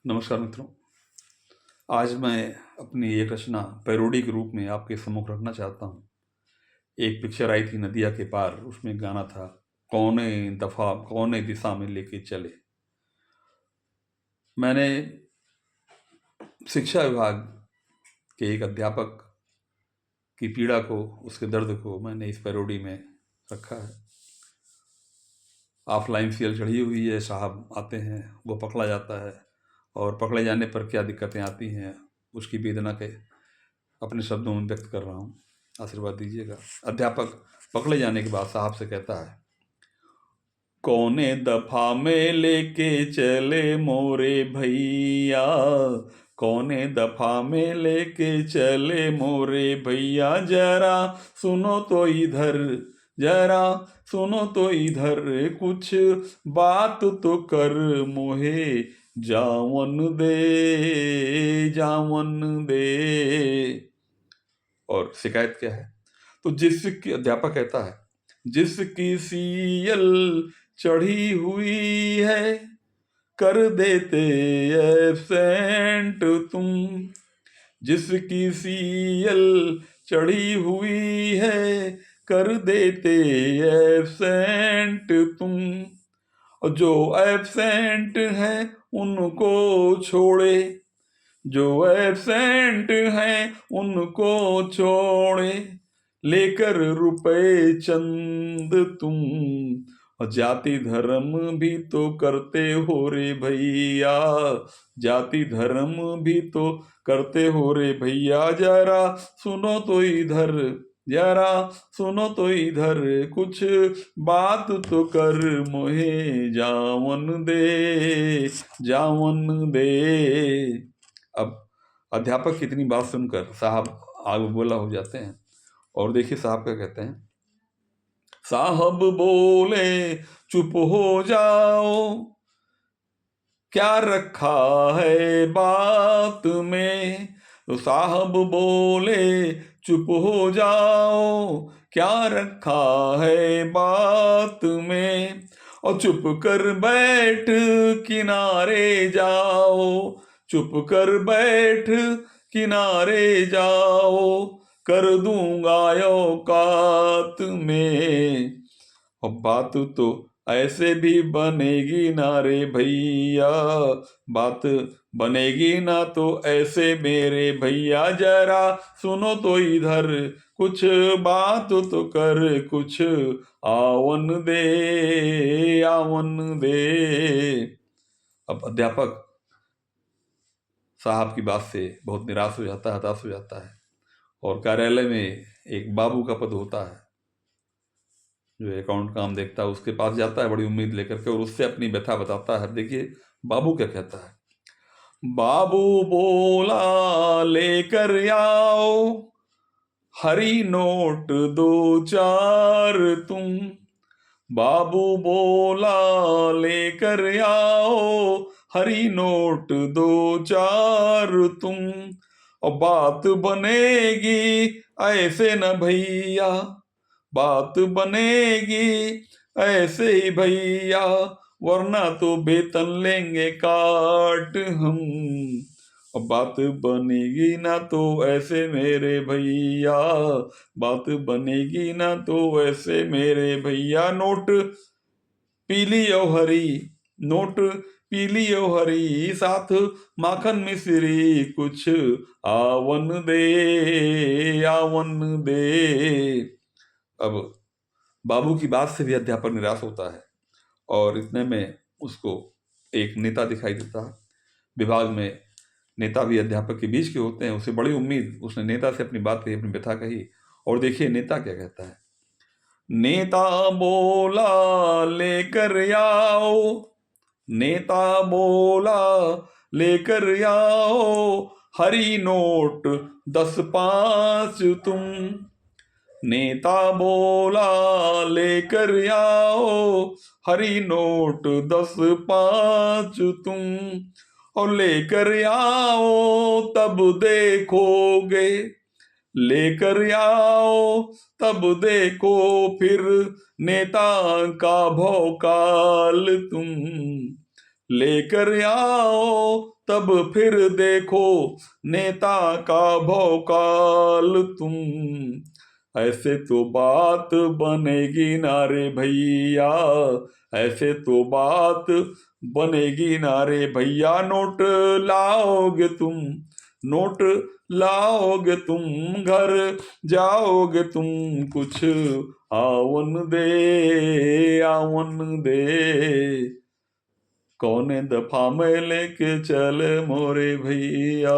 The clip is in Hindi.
नमस्कार मित्रों। आज मैं अपनी एक रचना पैरोडी के रूप में आपके सम्मुख रखना चाहता हूँ। एक पिक्चर आई थी नदिया के पार, उसमें गाना था कौने दफा कौने दिशा में लेके चले। मैंने शिक्षा विभाग के एक अध्यापक की पीड़ा को, उसके दर्द को मैंने इस पैरोडी में रखा है। ऑफलाइन सीएल चढ़ी हुई है, साहब आते हैं, वो पकड़ा जाता है और पकड़े जाने पर क्या दिक्कतें आती हैं उसकी वेदना के अपने शब्दों में व्यक्त कर रहा हूँ। आशीर्वाद दीजिएगा। अध्यापक पकड़े जाने के बाद साहब से कहता है, कौने दफा में लेके चले मोरे भैया, कौने दफा में लेके चले मोरे भैया, जरा सुनो तो इधर, जरा सुनो तो इधर, कुछ बात तो कर मोहे जावन दे, जावन दे। और शिकायत क्या है? तो जिसकी, अध्यापक कहता है, जिसकी सीएल चढ़ी हुई है कर देते एब्सेंट तुम, जिसकी सीएल चढ़ी हुई है कर देते एब्सेंट तुम, और जो एब्सेंट है उनको छोड़े, जो एब्सेंट हैं उनको छोड़े, लेकर रुपए चंद तुम, और जाति धर्म भी तो करते हो रे भैया, जाति धर्म भी तो करते हो रे भैया, जरा सुनो तो इधर, जरा सुनो तो इधर, कुछ बात तो कर मोहे जावन दे, जावन दे। अब अध्यापक की इतनी बात सुनकर साहब आग बोला हो जाते हैं और देखिए साहब क्या कहते हैं। साहब बोले चुप हो जाओ, क्या रखा है बात में, तो साहब बोले चुप हो जाओ, क्या रखा है बात में, और चुप कर बैठ किनारे जाओ, चुप कर बैठ किनारे जाओ, कर दूंगा औकात में। और बात तो ऐसे भी बनेगी ना रे भैया, बात बनेगी ना तो ऐसे मेरे भैया, जरा सुनो तो इधर, कुछ बात तो कर, कुछ आवन दे, आवन दे। अब अध्यापक साहब की बात से बहुत निराश हो जाता है, हताश हो जाता है और कार्यालय में एक बाबू का पद होता है जो अकाउंट काम देखता है, उसके पास जाता है बड़ी उम्मीद लेकर के और उससे अपनी व्यथा बताता है। देखिए बाबू क्या कहता है। बाबू बोला लेकर आओ हरी नोट दो चार तुम, बाबू बोला लेकर आओ हरी नोट दो चार तुम, और बात बनेगी ऐसे न भैया, बात बनेगी ऐसे ही भैया, वरना तो वेतन लेंगे काट हम, और बात बनेगी ना तो ऐसे मेरे भैया, बात बनेगी ना तो ऐसे मेरे भैया, नोट पीली और हरी, नोट पीली और हरी, साथ माखन मिश्री, कुछ आवन दे, आवन दे। अब बाबू की बात से भी अध्यापक निराश होता है और इतने में उसको एक नेता दिखाई देता है। विभाग में नेता भी अध्यापक के बीच के होते हैं, उसे बड़ी उम्मीद, उसने नेता से अपनी बात कही, अपनी व्यथा कही और देखिए नेता क्या कहता है। नेता बोला लेकर आओ, नेता बोला लेकर आओ हरी नोट 10 5 तुम, नेता बोला लेकर आओ हरी नोट 10 5 तुम, और लेकर आओ तब देखोगे, लेकर आओ तब देखो फिर नेता का भौकाल तुम, लेकर आओ तब फिर देखो नेता का भौकाल तुम। ऐसे तो बात बनेगी ना रे भैया, ऐसे तो बात बनेगी ना रे भैया। नोट लाओगे तुम, नोट लाओगे तुम, घर जाओगे तुम, कुछ आवन दे, आवन दे। कौने दफा में लेके चले मोरे भैया।